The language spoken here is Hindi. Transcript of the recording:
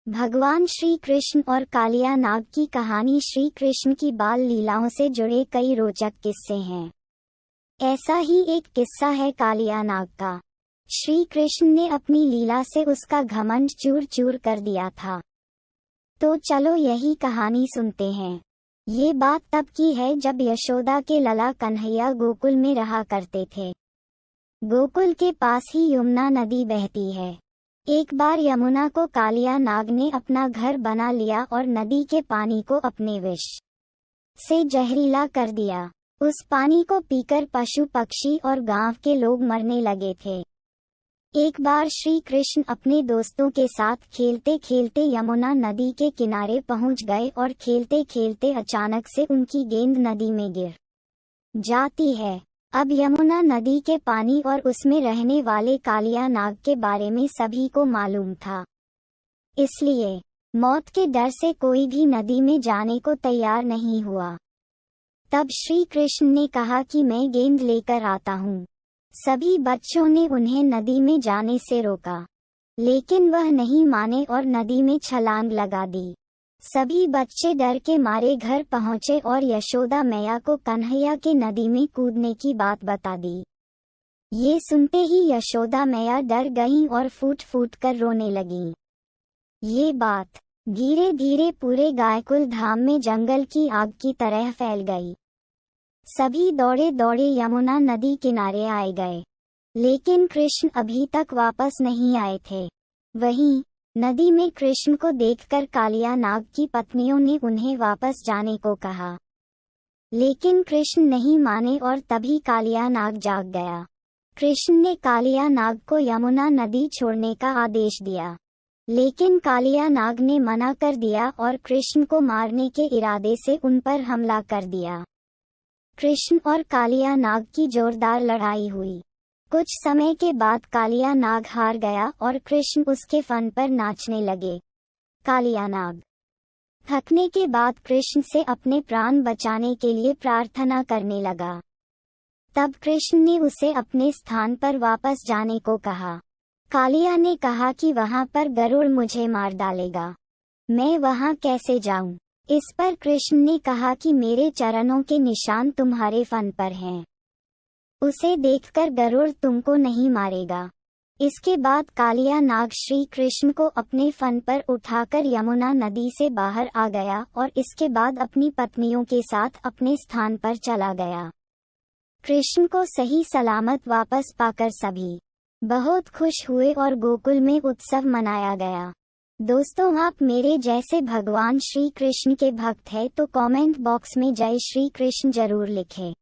भगवान श्री कृष्ण और कालिया नाग की कहानी। श्री कृष्ण की बाल लीलाओं से जुड़े कई रोचक किस्से हैं। ऐसा ही एक किस्सा है कालिया नाग का। श्री कृष्ण ने अपनी लीला से उसका घमंड चूर चूर कर दिया था। तो चलो यही कहानी सुनते हैं। ये बात तब की है जब यशोदा के लला कन्हैया गोकुल में रहा करते थे। गोकुल के पास ही यमुना नदी बहती है। एक बार यमुना को कालिया नाग ने अपना घर बना लिया और नदी के पानी को अपने विष से जहरीला कर दिया। उस पानी को पीकर पशु पक्षी और गांव के लोग मरने लगे थे। एक बार श्री कृष्ण अपने दोस्तों के साथ खेलते खेलते यमुना नदी के किनारे पहुंच गए और खेलते खेलते अचानक से उनकी गेंद नदी में गिर जाती है। अब यमुना नदी के पानी और उसमें रहने वाले कालिया नाग के बारे में सभी को मालूम था। इसलिए मौत के डर से कोई भी नदी में जाने को तैयार नहीं हुआ। तब श्री कृष्ण ने कहा कि मैं गेंद लेकर आता हूँ। सभी बच्चों ने उन्हें नदी में जाने से रोका, लेकिन वह नहीं माने और नदी में छलांग लगा दी। सभी बच्चे डर के मारे घर पहुंचे और यशोदा मैया को कन्हैया के नदी में कूदने की बात बता दी। ये सुनते ही यशोदा मैया डर गईं और फूट फूट कर रोने लगीं। ये बात धीरे धीरे पूरे गायकुल धाम में जंगल की आग की तरह फैल गई। सभी दौड़े दौड़े यमुना नदी किनारे आए गए, लेकिन कृष्ण अभी तक वापस नहीं आए थे। वहीं नदी में कृष्ण को देखकर कालिया नाग की पत्नियों ने उन्हें वापस जाने को कहा, लेकिन कृष्ण नहीं माने और तभी कालिया नाग जाग गया। कृष्ण ने कालिया नाग को यमुना नदी छोड़ने का आदेश दिया, लेकिन कालिया नाग ने मना कर दिया और कृष्ण को मारने के इरादे से उन पर हमला कर दिया। कृष्ण और कालिया नाग की जोरदार लड़ाई हुई। कुछ समय के बाद कालिया नाग हार गया और कृष्ण उसके फन पर नाचने लगे। कालिया नाग थकने के बाद कृष्ण से अपने प्राण बचाने के लिए प्रार्थना करने लगा। तब कृष्ण ने उसे अपने स्थान पर वापस जाने को कहा। कालिया ने कहा कि वहां पर गरुड़ मुझे मार डालेगा, मैं वहां कैसे जाऊं? इस पर कृष्ण ने कहा कि मेरे चरणों के निशान तुम्हारे फन पर हैं, उसे देखकर गरुड़ तुमको नहीं मारेगा। इसके बाद कालिया नाग श्री कृष्ण को अपने फन पर उठाकर यमुना नदी से बाहर आ गया और इसके बाद अपनी पत्नियों के साथ अपने स्थान पर चला गया। कृष्ण को सही सलामत वापस पाकर सभी बहुत खुश हुए और गोकुल में उत्सव मनाया गया। दोस्तों, आप मेरे जैसे भगवान श्री कृष्ण के भक्त हैं तो कमेंट बॉक्स में जय श्री कृष्ण जरूर लिखें।